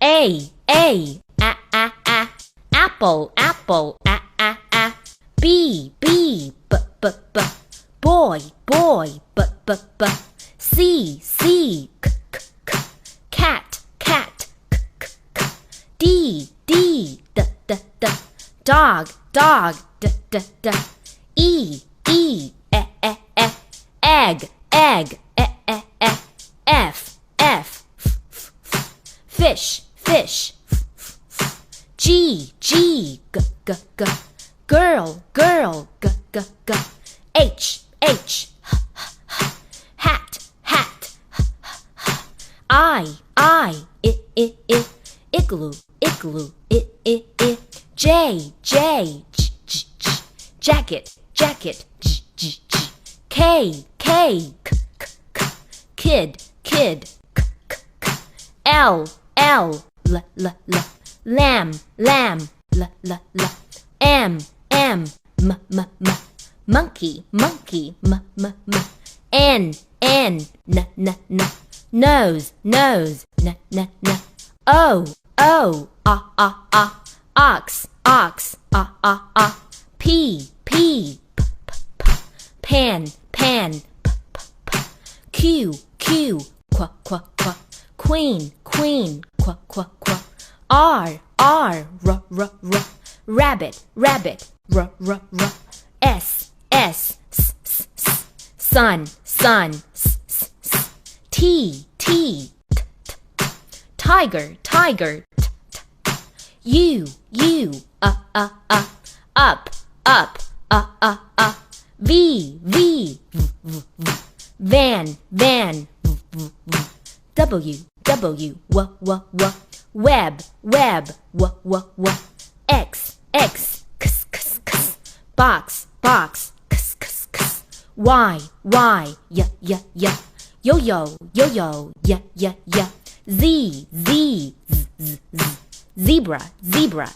A, apple, apple, B, B, boy, boy, C, C, cat, cat, D, D, dog, dog, E, E, egg, egg, F, F, fish, fish, G, G, girl, girl, H, H, hat, hat, I, igloo, igloo, J, J, jacket, jacket, K, K, kid, kid, L, L, lamb, lamb, M, M, monkey, monkey, N, N, nose, nose, O, O, ox, ox, P, P, pan, pan, Q, Q, queen, queen, R, R, rabbit, rabbit, S, S, sun, sun, T, T, tiger, tiger, U, U, up, up, V, V, van, van, W, W, web, web, X, X, box, box, Y, Y, yo, yo, yo, yo, Z, Z, zebra, zebra,